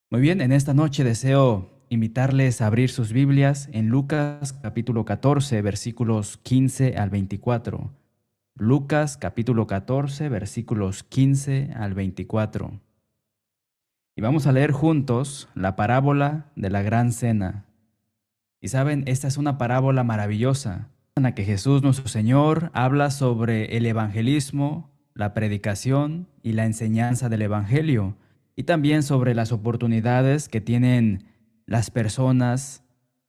Muy bien, en esta noche deseo invitarles a abrir sus Biblias en Lucas capítulo 14, versículos 15 al 24. Lucas capítulo 14, versículos 15 al 24. Y vamos a leer juntos la parábola de la gran cena. Y saben, esta es una parábola maravillosa en la que Jesús nuestro Señor habla sobre el evangelismo, la predicación y la enseñanza del evangelio, y también sobre las oportunidades que tienen las personas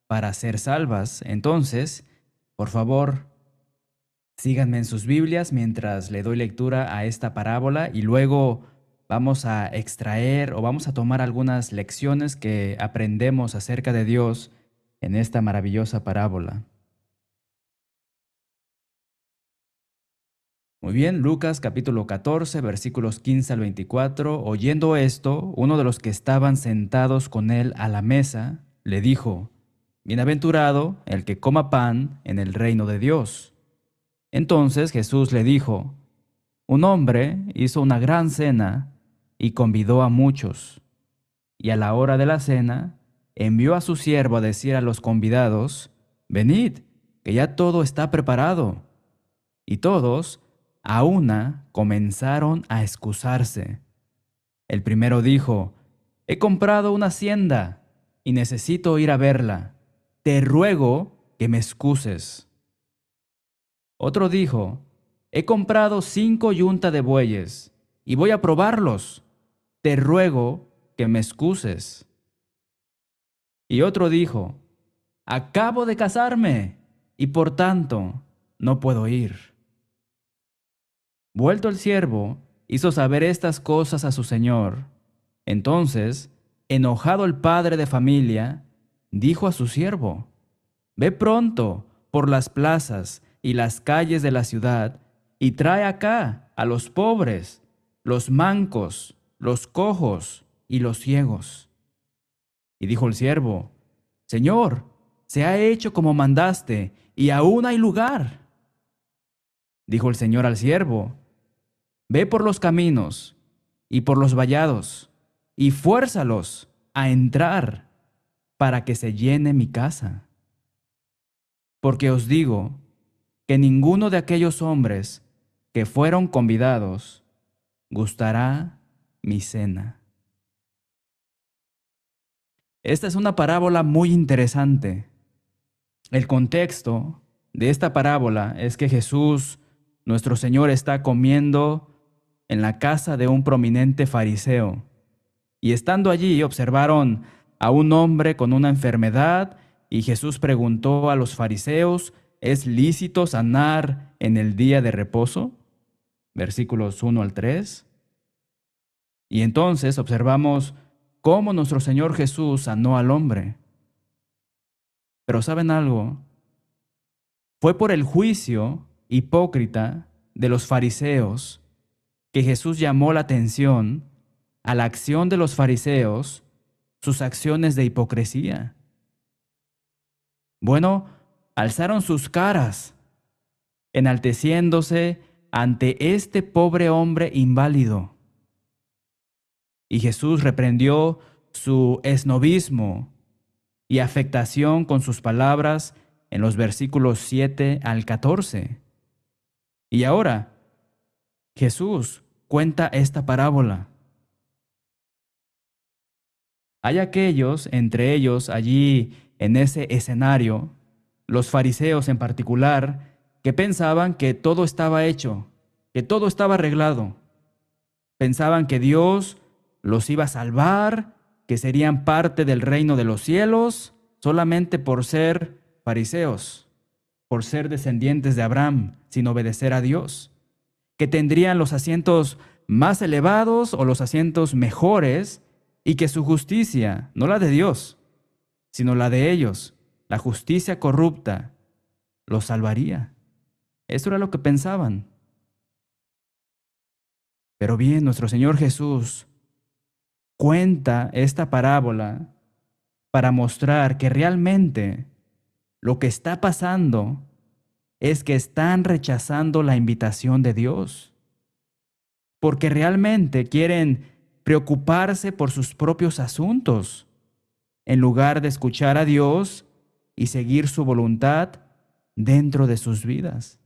para ser salvas. Entonces, por favor, síganme en sus Biblias mientras le doy lectura a esta parábola y luego vamos a extraer o vamos a tomar algunas lecciones que aprendemos acerca de Dios en esta maravillosa parábola. Muy bien, Lucas capítulo 14, versículos 15 al 24. Oyendo esto, uno de los que estaban sentados con él a la mesa le dijo: Bienaventurado el que coma pan en el reino de Dios. Entonces Jesús le dijo: Un hombre hizo una gran cena y convidó a muchos. Y a la hora de la cena, envió a su siervo a decir a los convidados: Venid, que ya todo está preparado. Y todos, a una, comenzaron a excusarse. El primero dijo: He comprado una hacienda y necesito ir a verla. Te ruego que me excuses. Otro dijo: He comprado 5 yuntas de bueyes y voy a probarlos. Te ruego que me excuses. Y otro dijo: Acabo de casarme y por tanto no puedo ir. Vuelto el siervo, hizo saber estas cosas a su señor. Entonces, enojado el padre de familia, dijo a su siervo: Ve pronto por las plazas y las calles de la ciudad y trae acá a los pobres, los mancos, los cojos y los ciegos. Y dijo el siervo: Señor, se ha hecho como mandaste, y aún hay lugar. Dijo el señor al siervo: Ve por los caminos y por los vallados, y fuérzalos a entrar, para que se llene mi casa. Porque os digo que ninguno de aquellos hombres que fueron convidados gustará mi cena. Esta es una parábola muy interesante. El contexto de esta parábola es que Jesús, nuestro Señor, está comiendo en la casa de un prominente fariseo. Y estando allí observaron a un hombre con una enfermedad y Jesús preguntó a los fariseos: ¿Es lícito sanar en el día de reposo? Versículos 1 al 3. Y entonces observamos cómo nuestro Señor Jesús sanó al hombre. Pero ¿saben algo? Fue por el juicio hipócrita de los fariseos que Jesús llamó la atención a la acción de los fariseos, sus acciones de hipocresía. Bueno, alzaron sus caras, enalteciéndose ante este pobre hombre inválido. Y Jesús reprendió su esnovismo y afectación con sus palabras en los versículos 7 al 14. Y ahora, Jesús cuenta esta parábola. Hay aquellos, entre ellos allí en ese escenario, los fariseos en particular, que pensaban que todo estaba hecho, que todo estaba arreglado. Pensaban que Dios los iba a salvar, que serían parte del reino de los cielos solamente por ser fariseos, por ser descendientes de Abraham, sin obedecer a Dios, que tendrían los asientos más elevados o los asientos mejores y que su justicia, no la de Dios, sino la de ellos, la justicia corrupta, los salvaría. Eso era lo que pensaban. Pero bien, nuestro Señor Jesús cuenta esta parábola para mostrar que realmente lo que está pasando es que están rechazando la invitación de Dios, porque realmente quieren preocuparse por sus propios asuntos, en lugar de escuchar a Dios y seguir su voluntad dentro de sus vidas.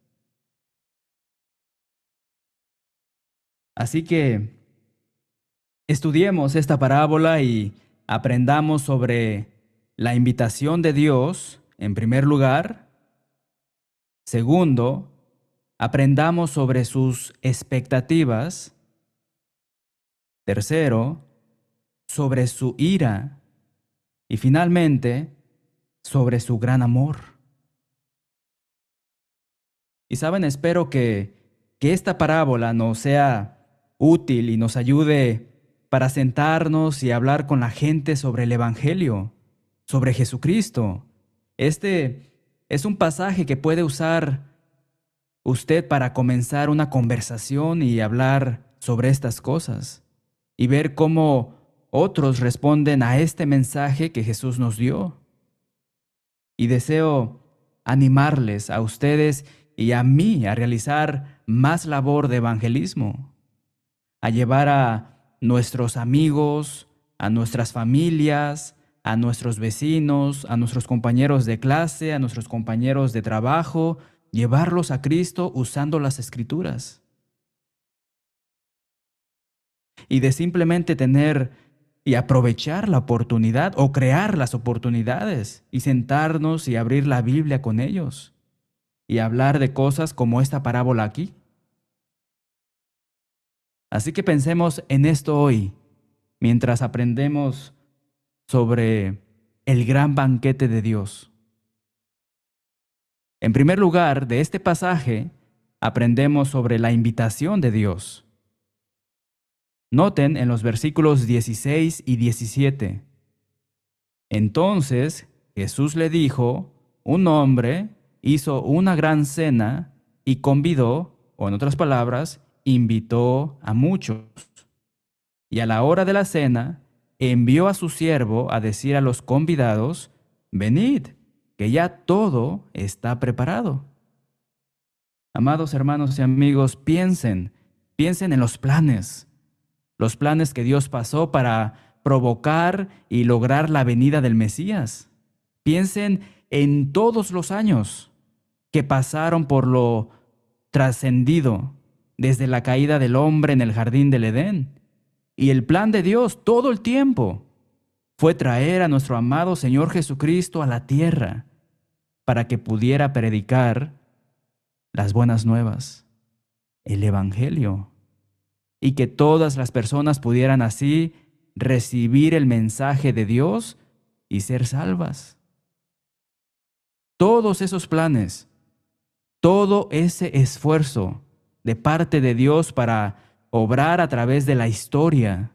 Así que estudiemos esta parábola y aprendamos sobre la invitación de Dios, en primer lugar. Segundo, aprendamos sobre sus expectativas. Tercero, sobre su ira. Y finalmente, sobre su gran amor. Y saben, espero que esta parábola nos sea útil y nos ayude para sentarnos y hablar con la gente sobre el Evangelio, sobre Jesucristo. Este es un pasaje que puede usar usted para comenzar una conversación y hablar sobre estas cosas y ver cómo otros responden a este mensaje que Jesús nos dio. Y deseo animarles a ustedes y a mí a realizar más labor de evangelismo, a llevar a nuestros amigos, a nuestras familias, a nuestros vecinos, a nuestros compañeros de clase, a nuestros compañeros de trabajo, llevarlos a Cristo usando las Escrituras. Y de simplemente tener y aprovechar la oportunidad o crear las oportunidades y sentarnos y abrir la Biblia con ellos y hablar de cosas como esta parábola aquí. Así que pensemos en esto hoy, mientras aprendemos sobre el gran banquete de Dios. En primer lugar, de este pasaje, aprendemos sobre la invitación de Dios. Noten en los versículos 16 y 17. Entonces Jesús le dijo, un hombre hizo una gran cena y convidó, o en otras palabras, invitó a muchos. Y a la hora de la cena, envió a su siervo a decir a los convidados, venid, que ya todo está preparado. Amados hermanos y amigos, piensen en los planes que Dios pasó para provocar y lograr la venida del Mesías. Piensen en todos los años que pasaron por lo trascendido desde la caída del hombre en el jardín del Edén. Y el plan de Dios todo el tiempo fue traer a nuestro amado Señor Jesucristo a la tierra para que pudiera predicar las buenas nuevas, el Evangelio, y que todas las personas pudieran así recibir el mensaje de Dios y ser salvas. Todos esos planes, todo ese esfuerzo de parte de Dios para obrar a través de la historia,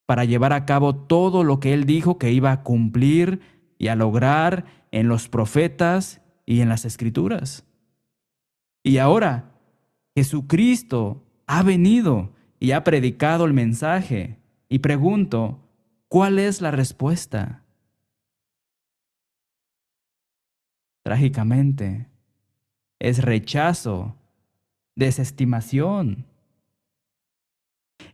para llevar a cabo todo lo que Él dijo que iba a cumplir y a lograr en los profetas y en las Escrituras. Y ahora, Jesucristo ha venido y ha predicado el mensaje. Y pregunto, ¿cuál es la respuesta? Trágicamente, es rechazo, desestimación.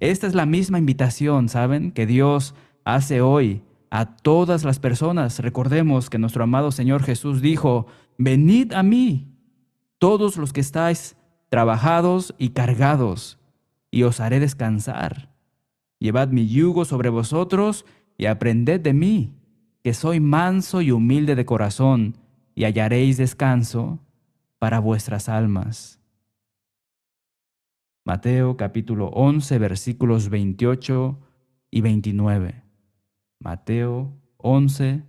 Esta es la misma invitación, ¿saben?, que Dios hace hoy a todas las personas. Recordemos que nuestro amado Señor Jesús dijo, venid a mí, todos los que estáis trabajados y cargados, y os haré descansar. Llevad mi yugo sobre vosotros y aprended de mí, que soy manso y humilde de corazón, y hallaréis descanso para vuestras almas. Mateo capítulo 11, versículos 28 y 29. Mateo 11,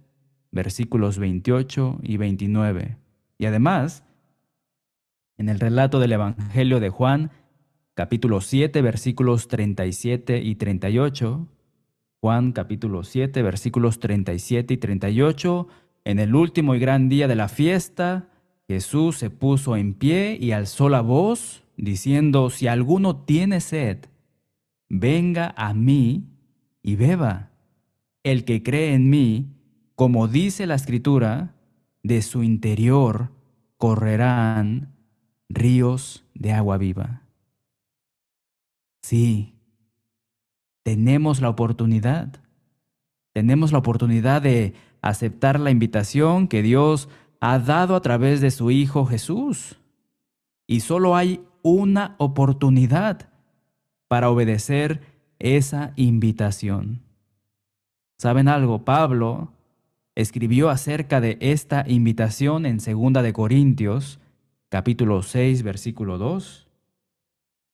versículos 28 y 29. Y además, en el relato del Evangelio de Juan, capítulo 7, versículos 37 y 38, Juan capítulo 7, versículos 37 y 38, en el último y gran día de la fiesta, Jesús se puso en pie y alzó la voz, diciendo, si alguno tiene sed, venga a mí y beba. El que cree en mí, como dice la Escritura, de su interior correrán ríos de agua viva. Sí, tenemos la oportunidad. Tenemos la oportunidad de aceptar la invitación que Dios ha dado a través de su Hijo Jesús. Y solo hay una oportunidad para obedecer esa invitación. ¿Saben algo? Pablo escribió acerca de esta invitación en 2 de Corintios, capítulo 6, versículo 2.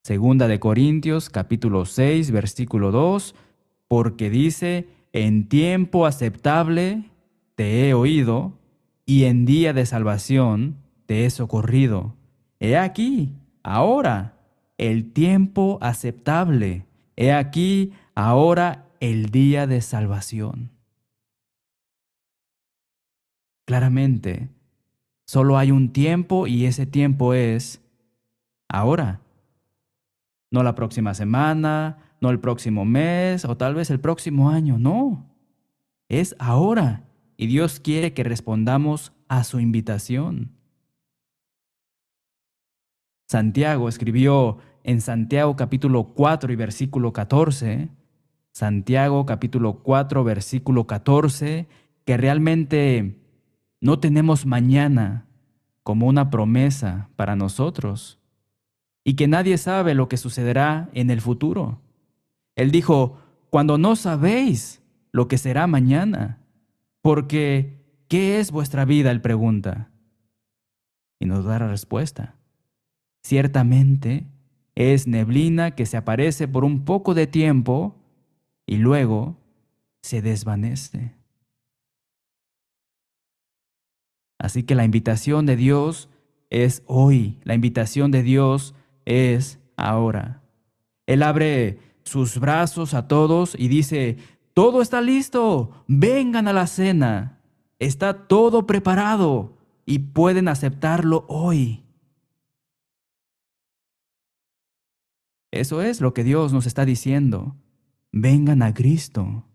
2 de Corintios, capítulo 6, versículo 2, porque dice, en tiempo aceptable te he oído, y en día de salvación te he socorrido. He aquí, ahora, el tiempo aceptable. He aquí, ahora, el día de salvación. Claramente, solo hay un tiempo y ese tiempo es ahora. No la próxima semana, no el próximo mes o tal vez el próximo año, no. Es ahora. Y Dios quiere que respondamos a su invitación. Santiago escribió en Santiago capítulo 4 y versículo 14, Santiago capítulo 4 versículo 14, que realmente no tenemos mañana como una promesa para nosotros y que nadie sabe lo que sucederá en el futuro. Él dijo, cuando no sabéis lo que será mañana, porque ¿qué es vuestra vida? Él pregunta. Y nos da la respuesta. Ciertamente es neblina que se aparece por un poco de tiempo y luego se desvanece. Así que la invitación de Dios es hoy, la invitación de Dios es ahora. Él abre sus brazos a todos y dice, todo está listo, vengan a la cena, está todo preparado y pueden aceptarlo hoy. Eso es lo que Dios nos está diciendo, vengan a Cristo.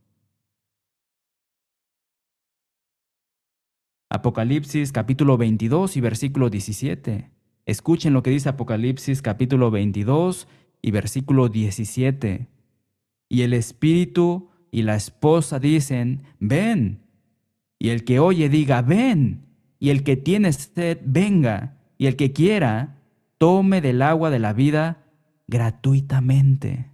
Apocalipsis capítulo 22 y versículo 17. Escuchen lo que dice Apocalipsis capítulo 22 y versículo 17. Y el Espíritu y la esposa dicen, ven. Y el que oye diga, ven. Y el que tiene sed, venga. Y el que quiera, tome del agua de la vida gratuitamente.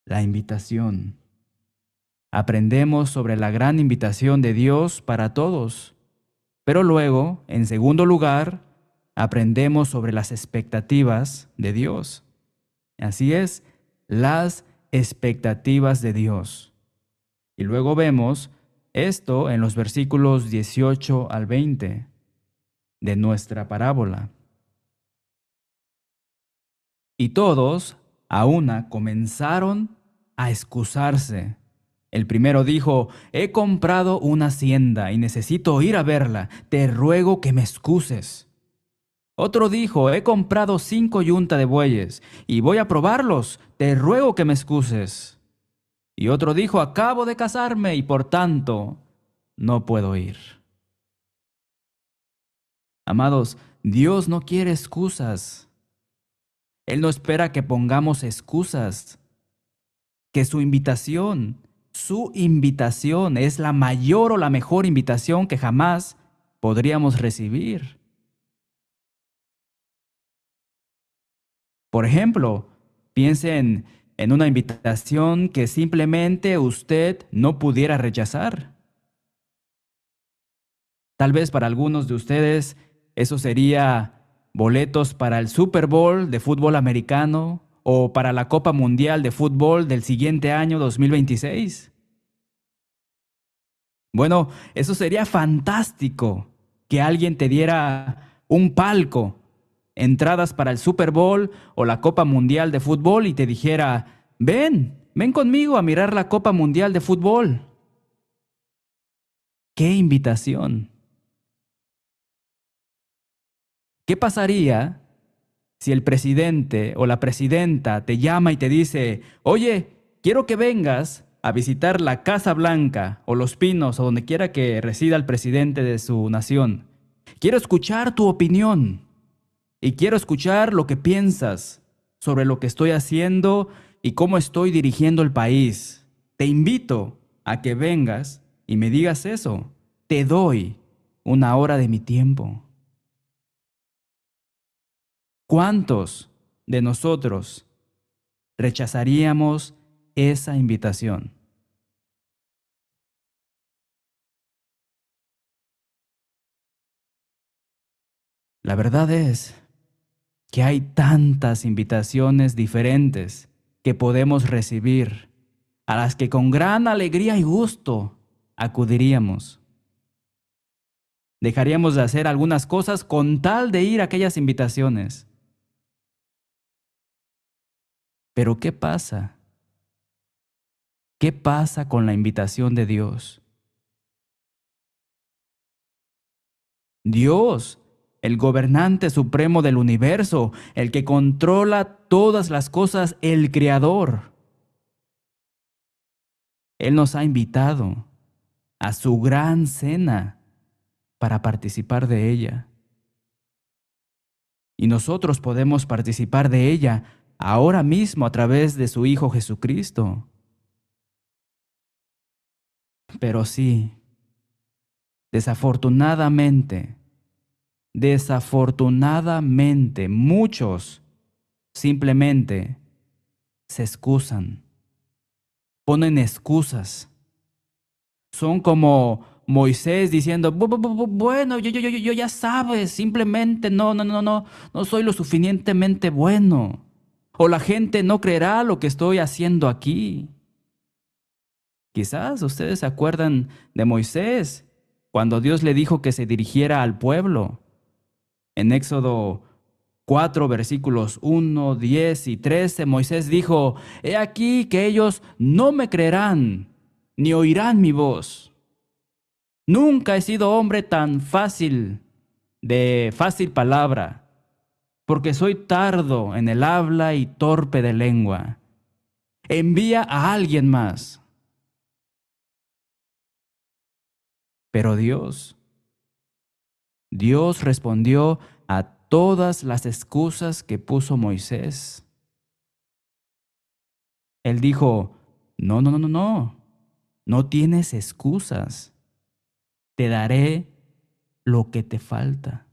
La invitación. Aprendemos sobre la gran invitación de Dios para todos. Pero luego, en segundo lugar, aprendemos sobre las expectativas de Dios. Así es, las expectativas de Dios. Y luego vemos esto en los versículos 18 al 20 de nuestra parábola. Y todos, a una, comenzaron a excusarse. El primero dijo, he comprado una hacienda y necesito ir a verla. Te ruego que me excuses. Otro dijo, he comprado 5 yuntas de bueyes y voy a probarlos. Te ruego que me excuses. Y otro dijo, acabo de casarme y por tanto no puedo ir. Amados, Dios no quiere excusas. Él no espera que pongamos excusas. Que su invitación es la mayor o la mejor invitación que jamás podríamos recibir. Por ejemplo, piensen en una invitación que simplemente usted no pudiera rechazar. Tal vez para algunos de ustedes eso sería boletos para el Super Bowl de fútbol americano o para la Copa Mundial de Fútbol del siguiente año 2026. Bueno, eso sería fantástico, que alguien te diera un palco, entradas para el Super Bowl o la Copa Mundial de Fútbol y te dijera, ven conmigo a mirar la Copa Mundial de Fútbol. ¡Qué invitación! ¿Qué pasaría si el presidente o la presidenta te llama y te dice, oye, quiero que vengas a visitar la Casa Blanca o Los Pinos o donde quiera que resida el presidente de su nación? Quiero escuchar tu opinión y quiero escuchar lo que piensas sobre lo que estoy haciendo y cómo estoy dirigiendo el país. Te invito a que vengas y me digas eso. Te doy una hora de mi tiempo. ¿Cuántos de nosotros rechazaríamos esa invitación? La verdad es que hay tantas invitaciones diferentes que podemos recibir, a las que con gran alegría y gusto acudiríamos. Dejaríamos de hacer algunas cosas con tal de ir a aquellas invitaciones. Pero ¿qué pasa? ¿Qué pasa con la invitación de Dios? Dios, el gobernante supremo del universo, el que controla todas las cosas, el creador. Él nos ha invitado a su gran cena para participar de ella. Y nosotros podemos participar de ella ahora mismo a través de su Hijo Jesucristo. Pero sí, desafortunadamente, muchos simplemente se excusan, ponen excusas. Son como Moisés diciendo, Bueno, yo ya sabes, simplemente no soy lo suficientemente bueno. O la gente no creerá lo que estoy haciendo aquí. Quizás ustedes se acuerdan de Moisés, cuando Dios le dijo que se dirigiera al pueblo. En Éxodo 4, versículos 1, 10 y 13, Moisés dijo, He aquí que ellos no me creerán, ni oirán mi voz. Nunca he sido hombre tan fácil, de fácil palabra, porque soy tardo en el habla y torpe de lengua. Envía a alguien más. Pero Dios respondió a todas las excusas que puso Moisés. Él dijo, no tienes excusas. Te daré lo que te falta.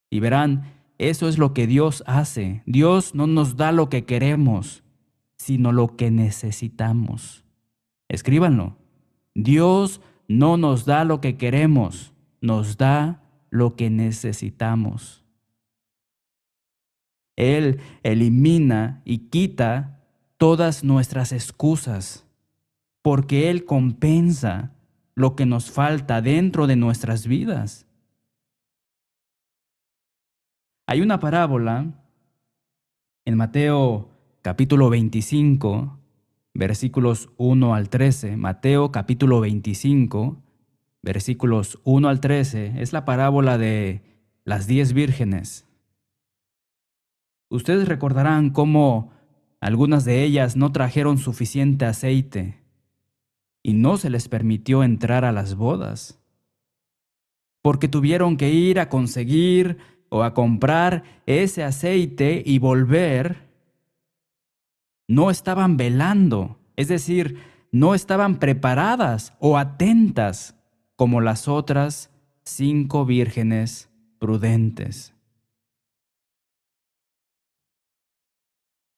Y verán, eso es lo que Dios hace. Dios no nos da lo que queremos, sino lo que necesitamos. Escríbanlo. Dios no nos da lo que queremos, nos da lo que necesitamos. Él elimina y quita todas nuestras excusas, porque Él compensa lo que nos falta dentro de nuestras vidas. Hay una parábola en Mateo capítulo 25, versículos 1 al 13. Mateo capítulo 25, versículos 1 al 13, es la parábola de las 10 vírgenes. Ustedes recordarán cómo algunas de ellas no trajeron suficiente aceite y no se les permitió entrar a las bodas, porque tuvieron que ir a conseguir o a comprar ese aceite y volver. No estaban velando, es decir, no estaban preparadas o atentas como las otras 5 vírgenes prudentes.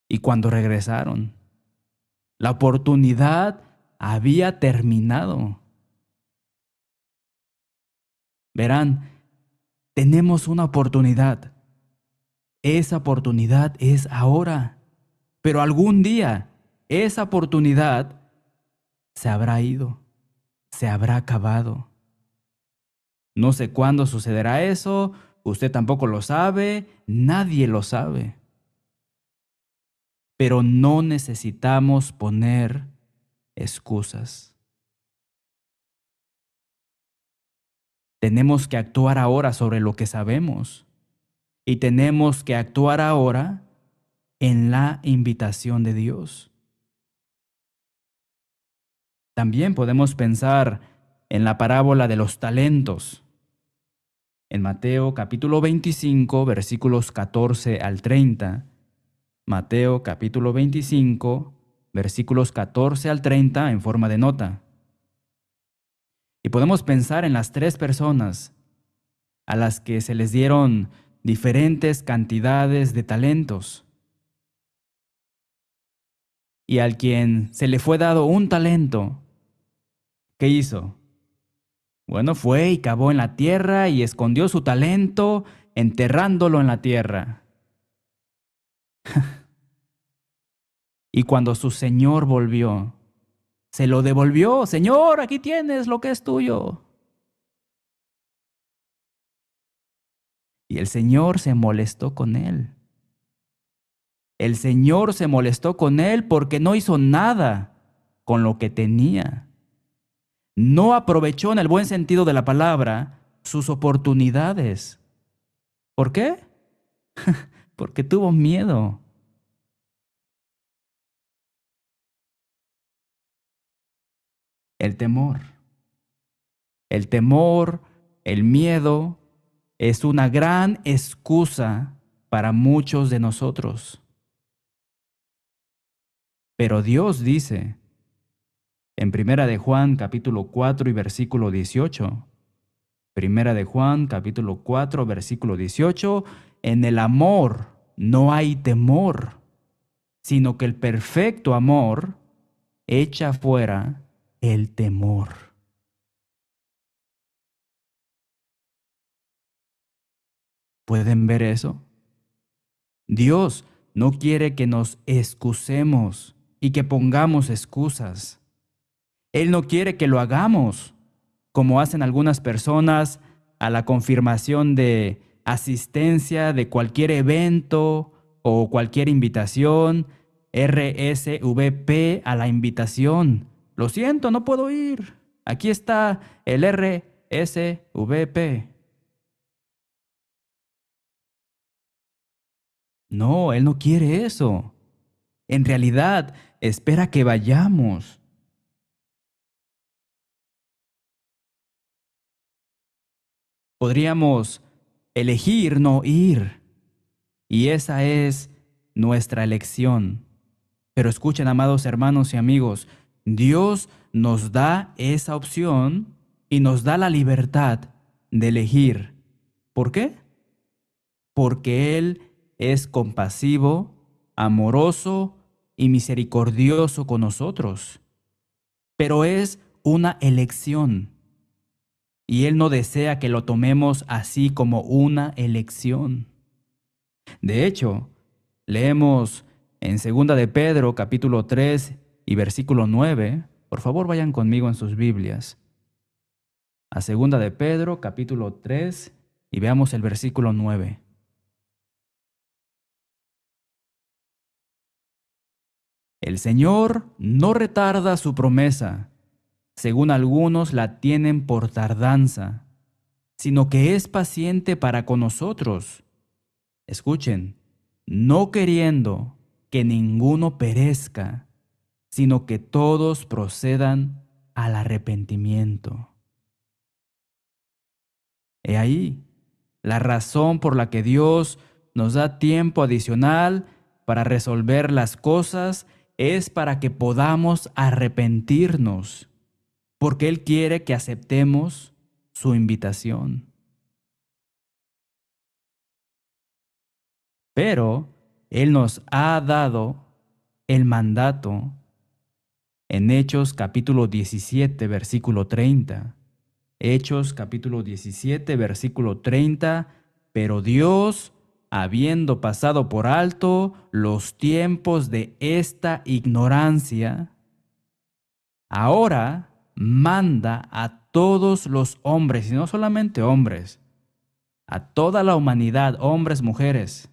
Y cuando regresaron, la oportunidad había terminado. Verán, tenemos una oportunidad. Esa oportunidad es ahora, pero algún día esa oportunidad se habrá ido, se habrá acabado. No sé cuándo sucederá eso, usted tampoco lo sabe, nadie lo sabe. Pero no necesitamos poner excusas. Tenemos que actuar ahora sobre lo que sabemos y tenemos que actuar ahora en la invitación de Dios. También podemos pensar en la parábola de los talentos. En Mateo capítulo 25, versículos 14 al 30. Mateo capítulo 25, versículos 14 al 30 en forma de nota. Y podemos pensar en las tres personas a las que se les dieron diferentes cantidades de talentos. Y al quien se le fue dado un talento, ¿qué hizo? Bueno, fue y cavó en la tierra y escondió su talento, enterrándolo en la tierra. Y cuando su señor volvió, se lo devolvió. Señor, aquí tienes lo que es tuyo. Y el Señor se molestó con él. El Señor se molestó con él porque no hizo nada con lo que tenía. No aprovechó en el buen sentido de la palabra sus oportunidades. ¿Por qué? Porque tuvo miedo. El temor. El temor, el miedo, es una gran excusa para muchos de nosotros. Pero Dios dice en Primera de Juan capítulo 4 y versículo 18, Primera de Juan capítulo 4 versículo 18, en el amor no hay temor, sino que el perfecto amor echa fuera el temor. ¿Pueden ver eso? Dios no quiere que nos excusemos y que pongamos excusas. Él no quiere que lo hagamos, como hacen algunas personas a la confirmación de asistencia de cualquier evento o cualquier invitación, RSVP a la invitación. Lo siento, no puedo ir. Aquí está el RSVP. No, Él no quiere eso. En realidad, espera que vayamos. Podríamos elegir no ir, y esa es nuestra elección. Pero escuchen, amados hermanos y amigos, Dios nos da esa opción y nos da la libertad de elegir. ¿Por qué? Porque Él es compasivo, amoroso y misericordioso con nosotros. Pero es una elección. Y Él no desea que lo tomemos así como una elección. De hecho, leemos en Segunda de Pedro, capítulo 3 y versículo 9. Por favor, vayan conmigo en sus Biblias. A Segunda de Pedro, capítulo 3 y veamos el versículo 9. El Señor no retarda su promesa, según algunos la tienen por tardanza, sino que es paciente para con nosotros. Escuchen, no queriendo que ninguno perezca, sino que todos procedan al arrepentimiento. He ahí la razón por la que Dios nos da tiempo adicional para resolver las cosas es para que podamos arrepentirnos, porque Él quiere que aceptemos su invitación. Pero Él nos ha dado el mandato en Hechos capítulo 17, versículo 30. Hechos capítulo 17, versículo 30. Pero Dios, habiendo pasado por alto los tiempos de esta ignorancia, ahora manda a todos los hombres, y no solamente hombres, a toda la humanidad, hombres, mujeres,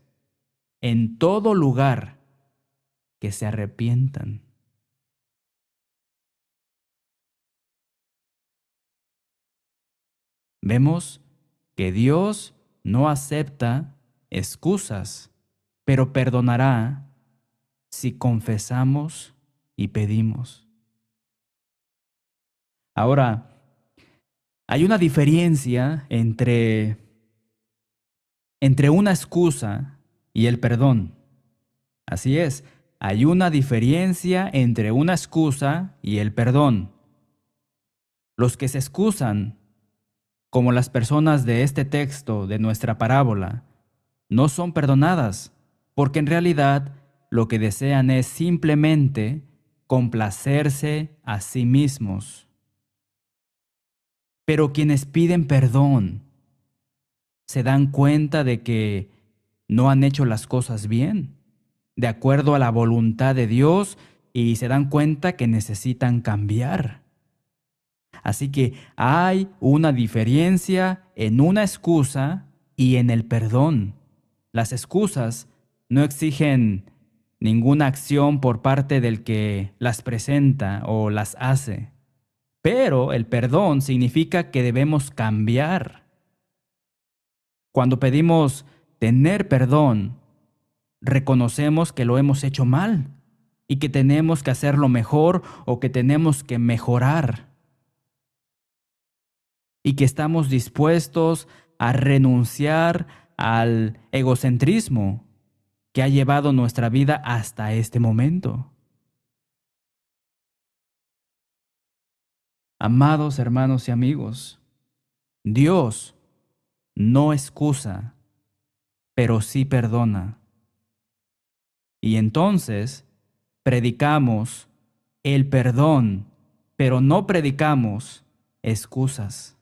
en todo lugar, que se arrepientan. Vemos que Dios no acepta excusas, pero perdonará si confesamos y pedimos. Ahora, hay una diferencia entre entre una excusa y el perdón. Así es, hay una diferencia entre una excusa y el perdón. Los que se excusan, como las personas de este texto, de nuestra parábola, no son perdonadas, porque en realidad lo que desean es simplemente complacerse a sí mismos. Pero quienes piden perdón se dan cuenta de que no han hecho las cosas bien, de acuerdo a la voluntad de Dios, y se dan cuenta que necesitan cambiar. Así que hay una diferencia en una excusa y en el perdón. Las excusas no exigen ninguna acción por parte del que las presenta o las hace, pero el perdón significa que debemos cambiar. Cuando pedimos tener perdón, reconocemos que lo hemos hecho mal y que tenemos que hacerlo mejor o que tenemos que mejorar y que estamos dispuestos a renunciar al egocentrismo que ha llevado nuestra vida hasta este momento. Amados hermanos y amigos, Dios no excusa, pero sí perdona. Y entonces predicamos el perdón, pero no predicamos excusas.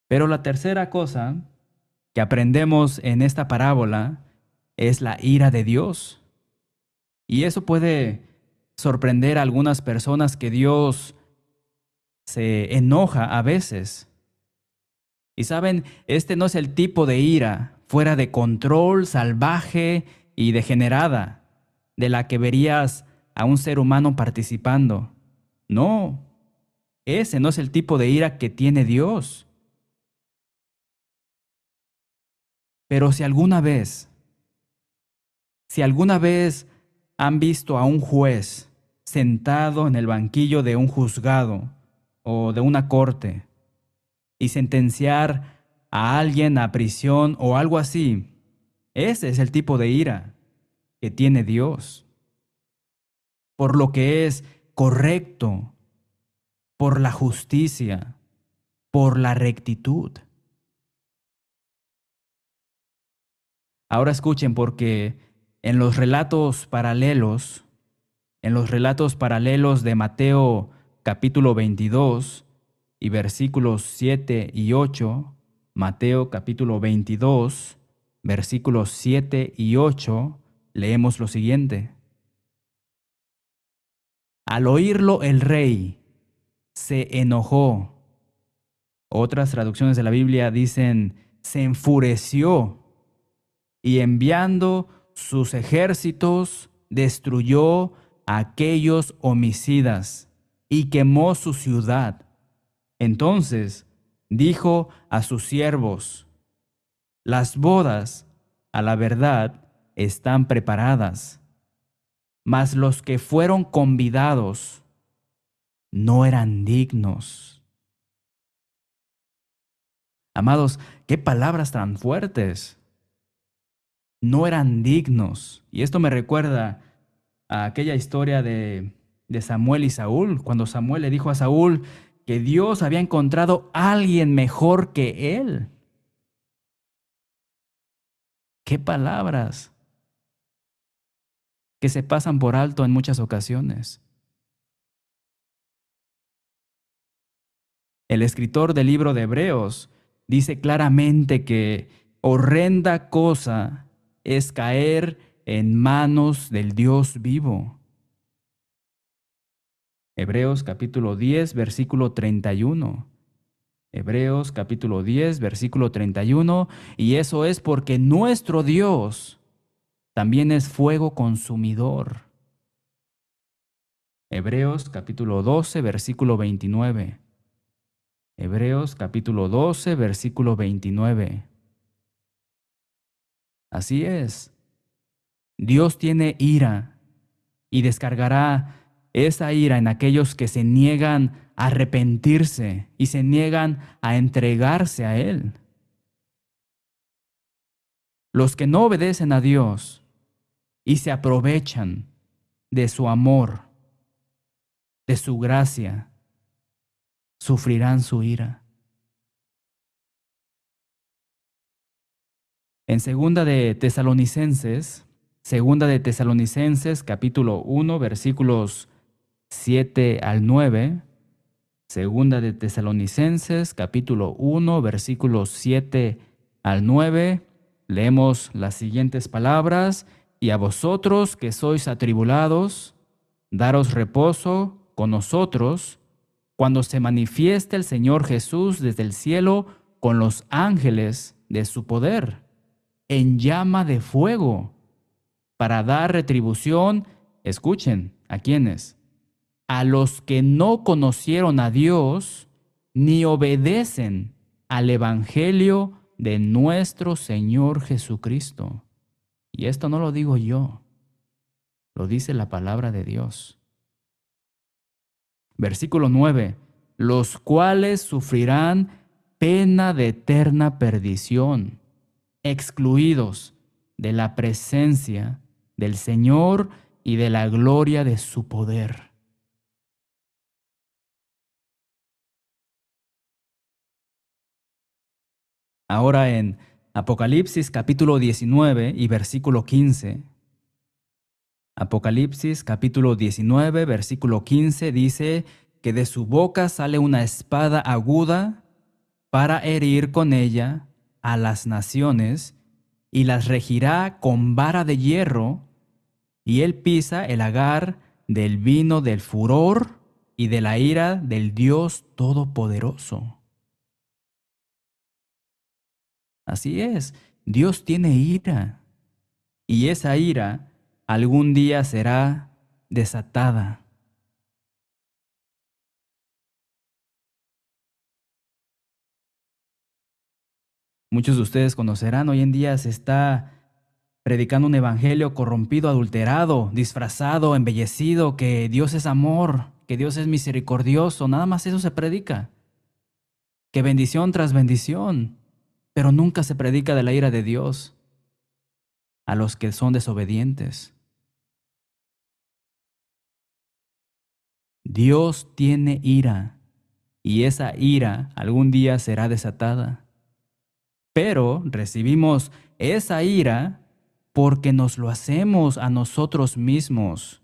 Pero la tercera cosa que aprendemos en esta parábola es la ira de Dios. Y eso puede sorprender a algunas personas, que Dios se enoja a veces. Y saben, este no es el tipo de ira fuera de control, salvaje y degenerada, de la que verías a un ser humano participando. No, ese no es el tipo de ira que tiene Dios. Pero si alguna vez han visto a un juez sentado en el banquillo de un juzgado o de una corte y sentenciar a alguien a prisión o algo así, ese es el tipo de ira que tiene Dios, por lo que es correcto, por la justicia, por la rectitud. Ahora escuchen, porque en los relatos paralelos, en los relatos paralelos de Mateo capítulo 22 y versículos 7 y 8, Mateo capítulo 22, versículos 7 y 8, leemos lo siguiente. Al oírlo el rey se enojó. Otras traducciones de la Biblia dicen se enfureció y enviando sus ejércitos destruyó a aquellos homicidas y quemó su ciudad. Entonces dijo a sus siervos: las bodas, a la verdad, están preparadas, mas los que fueron convidados no eran dignos. Amados, qué palabras tan fuertes. No eran dignos. Y esto me recuerda a aquella historia de Samuel y Saúl, cuando Samuel le dijo a Saúl que Dios había encontrado a alguien mejor que él. Qué palabras que se pasan por alto en muchas ocasiones. El escritor del libro de Hebreos dice claramente que horrenda cosa es caer en manos del Dios vivo. Hebreos capítulo 10, versículo 31. Hebreos capítulo 10, versículo 31. Y eso es porque nuestro Dios también es fuego consumidor. Hebreos capítulo 12, versículo 29. Hebreos capítulo 12, versículo 29. Así es. Dios tiene ira y descargará esa ira en aquellos que se niegan a arrepentirse y se niegan a entregarse a Él. Los que no obedecen a Dios y se aprovechan de su amor, de su gracia, sufrirán su ira. En segunda de Tesalonicenses capítulo 1 versículos 7 al 9, segunda de Tesalonicenses capítulo 1 versículos 7 al 9, leemos las siguientes palabras: y a vosotros que sois atribulados, daros reposo con nosotros cuando se manifieste el Señor Jesús desde el cielo con los ángeles de su poder, en llama de fuego, para dar retribución, escuchen, ¿a quiénes? A los que no conocieron a Dios ni obedecen al Evangelio de nuestro Señor Jesucristo. Y esto no lo digo yo, lo dice la palabra de Dios. Versículo 9, los cuales sufrirán pena de eterna perdición, excluidos de la presencia del Señor y de la gloria de su poder. Ahora en Apocalipsis capítulo 19 y versículo 15. Apocalipsis capítulo 19, versículo 15 dice que de su boca sale una espada aguda para herir con ella a las naciones y las regirá con vara de hierro, y él pisa el lagar del vino del furor y de la ira del Dios Todopoderoso. Así es, Dios tiene ira, y esa ira algún día será desatada. Muchos de ustedes conocerán, hoy en día se está predicando un evangelio corrompido, adulterado, disfrazado, embellecido, que Dios es amor, que Dios es misericordioso, nada más eso se predica. Que bendición tras bendición, pero nunca se predica de la ira de Dios a los que son desobedientes. Dios tiene ira, y esa ira algún día será desatada. Pero recibimos esa ira porque nos lo hacemos a nosotros mismos.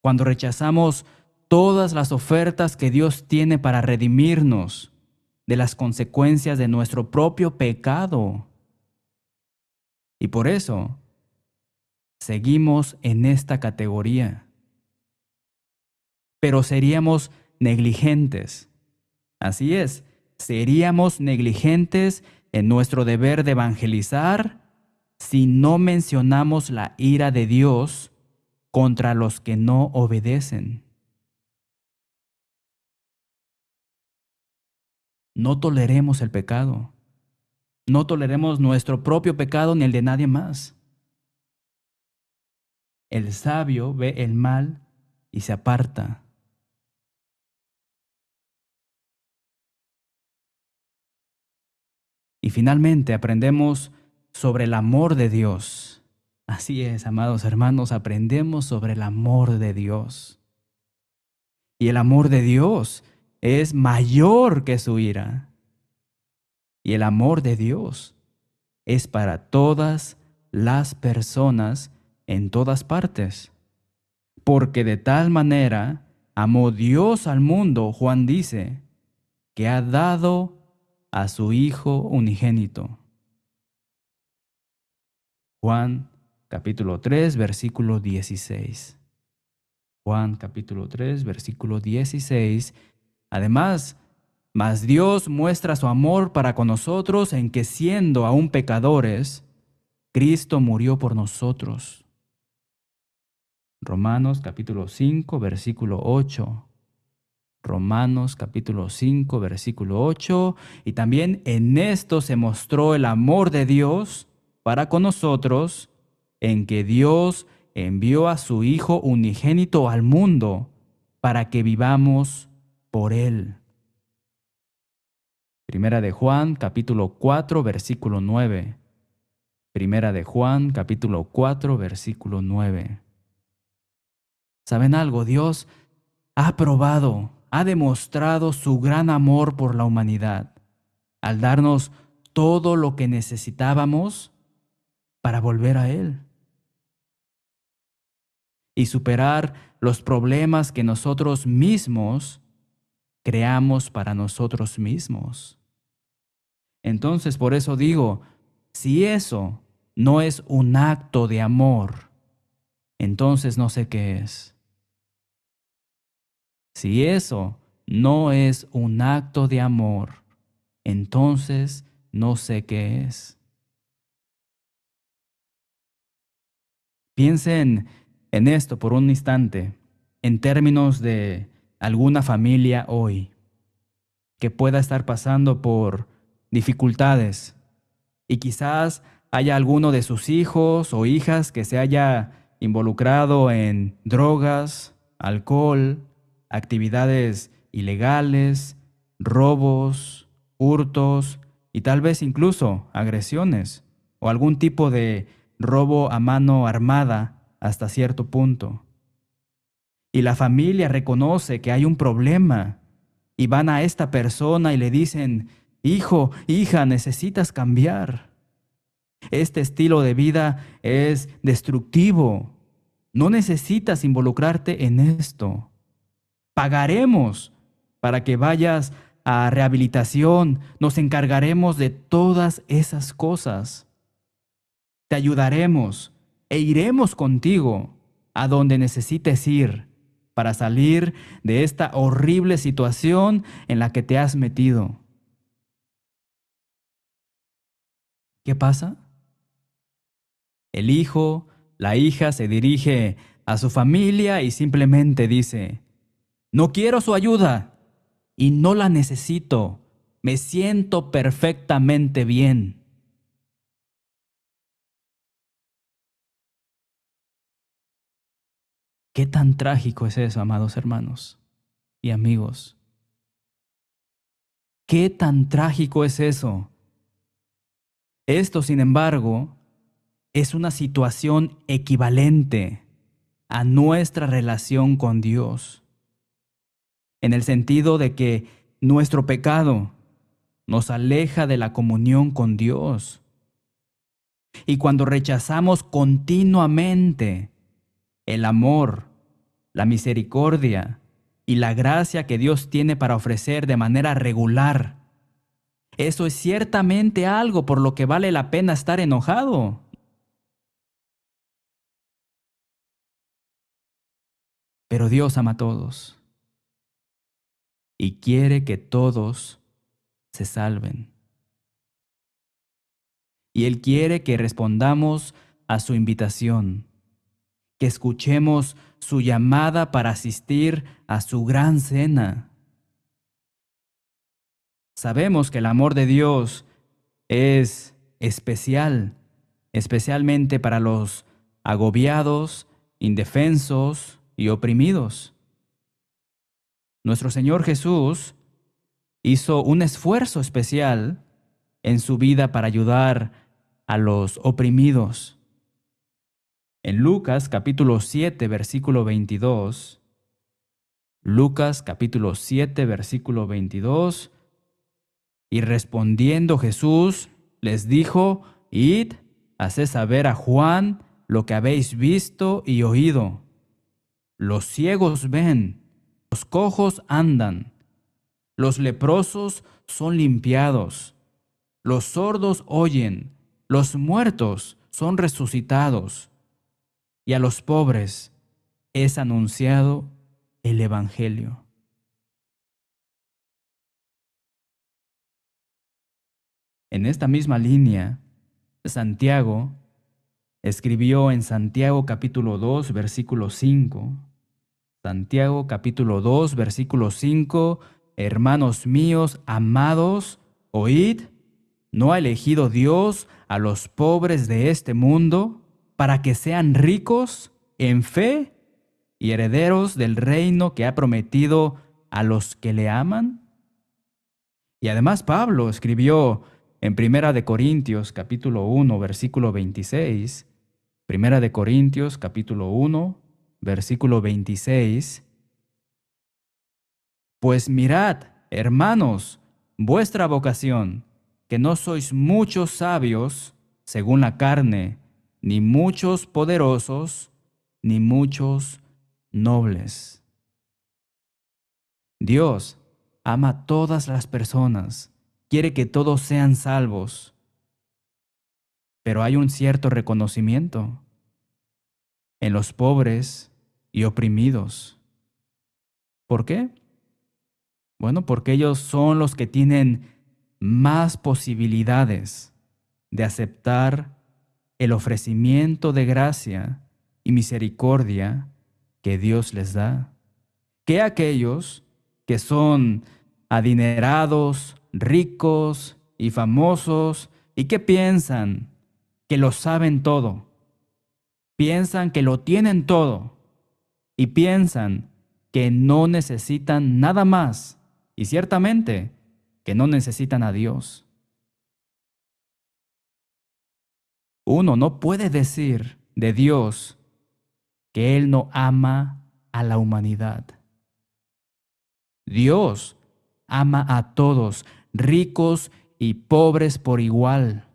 Cuando rechazamos todas las ofertas que Dios tiene para redimirnos de las consecuencias de nuestro propio pecado. Y por eso seguimos en esta categoría. Pero seríamos negligentes. Así es, seríamos negligentes en nuestro deber de evangelizar si no mencionamos la ira de Dios contra los que no obedecen. No toleremos el pecado. No toleremos nuestro propio pecado ni el de nadie más. El sabio ve el mal y se aparta. Y finalmente aprendemos sobre el amor de Dios. Así es, amados hermanos, aprendemos sobre el amor de Dios. Y el amor de Dios es mayor que su ira. Y el amor de Dios es para todas las personas en todas partes. Porque de tal manera amó Dios al mundo, Juan dice, que ha dado a su Hijo unigénito. Juan capítulo 3, versículo 16. Juan capítulo 3, versículo 16. Además, mas Dios muestra su amor para con nosotros en que siendo aún pecadores, Cristo murió por nosotros. Romanos capítulo 5, versículo 8. Romanos capítulo 5, versículo 8. Y también en esto se mostró el amor de Dios para con nosotros, en que Dios envió a su Hijo unigénito al mundo para que vivamos por Él. Primera de Juan, capítulo 4, versículo 9. Primera de Juan, capítulo 4, versículo 9. ¿Saben algo? Dios ha probado, ha demostrado su gran amor por la humanidad al darnos todo lo que necesitábamos para volver a Él y superar los problemas que nosotros mismos creamos para nosotros mismos. Entonces, por eso digo, si eso no es un acto de amor, entonces no sé qué es. Si eso no es un acto de amor, entonces no sé qué es. Piensen en esto por un instante, en términos de alguna familia hoy que pueda estar pasando por dificultades y quizás haya alguno de sus hijos o hijas que se haya involucrado en drogas, alcohol, actividades ilegales, robos, hurtos y tal vez incluso agresiones o algún tipo de robo a mano armada hasta cierto punto. Y la familia reconoce que hay un problema y van a esta persona y le dicen, hijo, hija, necesitas cambiar. Este estilo de vida es destructivo. No necesitas involucrarte en esto. Pagaremos para que vayas a rehabilitación. Nos encargaremos de todas esas cosas. Te ayudaremos e iremos contigo a donde necesites ir para salir de esta horrible situación en la que te has metido. ¿Qué pasa? El hijo, la hija se dirige a su familia y simplemente dice, no quiero su ayuda y no la necesito. Me siento perfectamente bien. ¿Qué tan trágico es eso, amados hermanos y amigos? ¿Qué tan trágico es eso? Esto, sin embargo, es una situación equivalente a nuestra relación con Dios, en el sentido de que nuestro pecado nos aleja de la comunión con Dios. Y cuando rechazamos continuamente el amor, la misericordia y la gracia que Dios tiene para ofrecer de manera regular, eso es ciertamente algo por lo que vale la pena estar enojado. Pero Dios ama a todos y quiere que todos se salven. Y Él quiere que respondamos a su invitación, que escuchemos su llamada para asistir a su gran cena. Sabemos que el amor de Dios es especial, especialmente para los agobiados, indefensos y oprimidos. Nuestro Señor Jesús hizo un esfuerzo especial en su vida para ayudar a los oprimidos. En Lucas capítulo 7, versículo 22, Lucas capítulo 7, versículo 22, y respondiendo Jesús les dijo, id, haced saber a Juan lo que habéis visto y oído. Los ciegos ven, los cojos andan, los leprosos son limpiados, los sordos oyen, los muertos son resucitados, y a los pobres es anunciado el Evangelio. En esta misma línea, Santiago escribió en Santiago capítulo 2, versículo 5, Santiago capítulo 2, versículo 5, hermanos míos, amados, oíd, ¿no ha elegido Dios a los pobres de este mundo para que sean ricos en fe y herederos del reino que ha prometido a los que le aman? Y además Pablo escribió en Primera de Corintios capítulo 1, versículo 26, Primera de Corintios capítulo 1, versículo 26, pues mirad, hermanos, vuestra vocación, que no sois muchos sabios según la carne, ni muchos poderosos, ni muchos nobles. Dios ama a todas las personas, quiere que todos sean salvos, pero hay un cierto reconocimiento en los pobres y oprimidos. ¿Por qué? Bueno, porque ellos son los que tienen más posibilidades de aceptar el ofrecimiento de gracia y misericordia que Dios les da, que aquellos que son adinerados, ricos y famosos y que piensan que lo saben todo, piensan que lo tienen todo y piensan que no necesitan nada más y ciertamente que no necesitan a Dios. Uno no puede decir de Dios que Él no ama a la humanidad. Dios ama a todos, ricos y pobres por igual.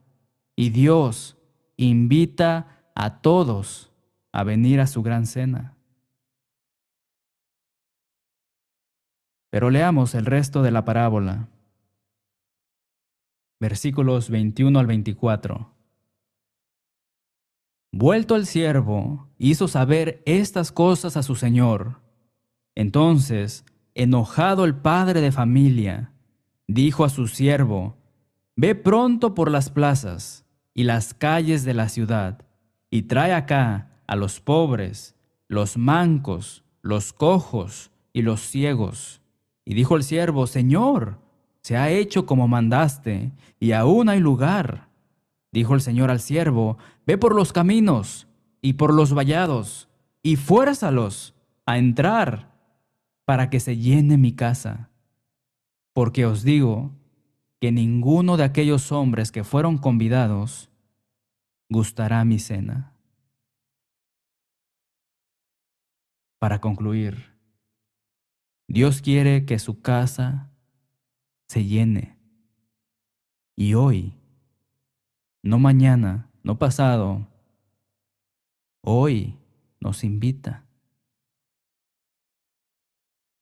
Y Dios invita a todos a venir a su gran cena. Pero leamos el resto de la parábola. Versículos 21 al 24. Vuelto el siervo, hizo saber estas cosas a su señor. Entonces, enojado el padre de familia, dijo a su siervo: Ve pronto por las plazas y las calles de la ciudad, y trae acá a los pobres, los mancos, los cojos y los ciegos. Y dijo el siervo: Señor, se ha hecho como mandaste, y aún hay lugar. Dijo el Señor al siervo: Ve por los caminos y por los vallados, y fuérzalos a entrar, para que se llene mi casa. Porque os digo que ninguno de aquellos hombres que fueron convidados gustará mi cena. Para concluir, Dios quiere que su casa se llene. Y hoy, no mañana, no pasado, hoy nos invita.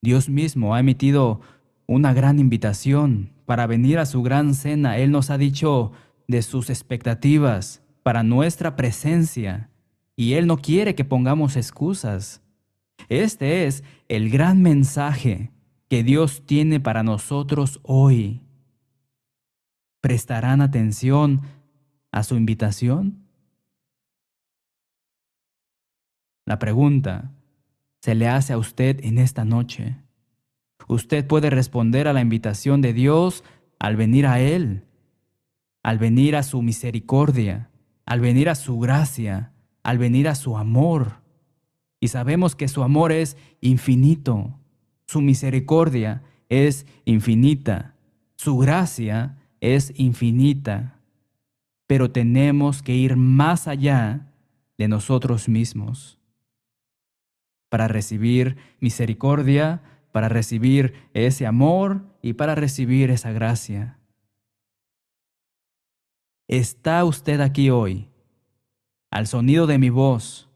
Dios mismo ha emitido una gran invitación para venir a su gran cena. Él nos ha dicho de sus expectativas para nuestra presencia y Él no quiere que pongamos excusas. Este es el gran mensaje que Dios tiene para nosotros hoy. ¿Prestarán atención a su invitación? La pregunta se le hace a usted en esta noche. Usted puede responder a la invitación de Dios al venir a Él, al venir a su misericordia, al venir a su gracia, al venir a su amor. Y sabemos que su amor es infinito, su misericordia es infinita, su gracia es infinita. Pero tenemos que ir más allá de nosotros mismos para recibir misericordia, para recibir ese amor y para recibir esa gracia. ¿Está usted aquí hoy, al sonido de mi voz,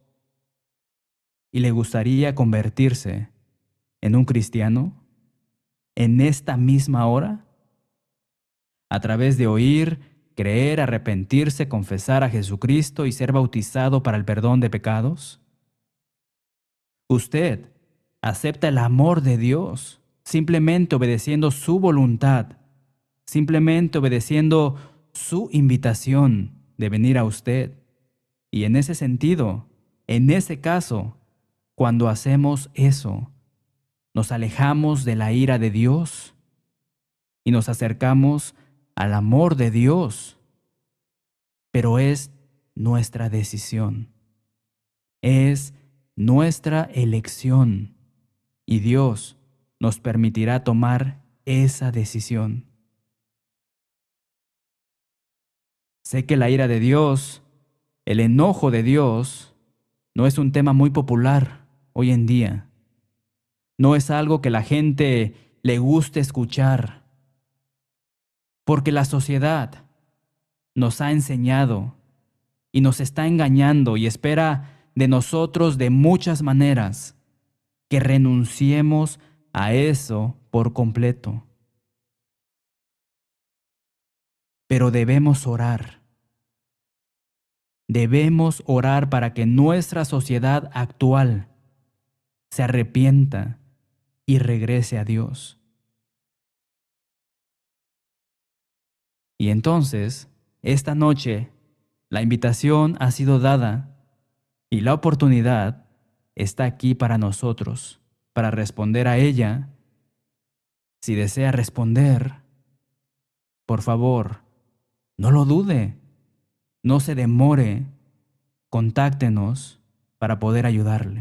y le gustaría convertirse en un cristiano en esta misma hora? A través de oír, creer, arrepentirse, confesar a Jesucristo y ser bautizado para el perdón de pecados. Usted acepta el amor de Dios simplemente obedeciendo su voluntad, simplemente obedeciendo su invitación de venir a usted. Y en ese sentido, en ese caso, cuando hacemos eso, nos alejamos de la ira de Dios y nos acercamos al amor de Dios. Pero es nuestra decisión, es nuestra elección y Dios nos permitirá tomar esa decisión. Sé que la ira de Dios, el enojo de Dios, no es un tema muy popular hoy en día. No es algo que la gente le guste escuchar, porque la sociedad nos ha enseñado y nos está engañando y espera de nosotros de muchas maneras que renunciemos a eso por completo. Pero debemos orar para que nuestra sociedad actual se arrepienta y regrese a Dios. Y entonces, esta noche, la invitación ha sido dada y la oportunidad está aquí para nosotros, para responder a ella. Si desea responder, por favor, no lo dude, no se demore, contáctenos para poder ayudarle.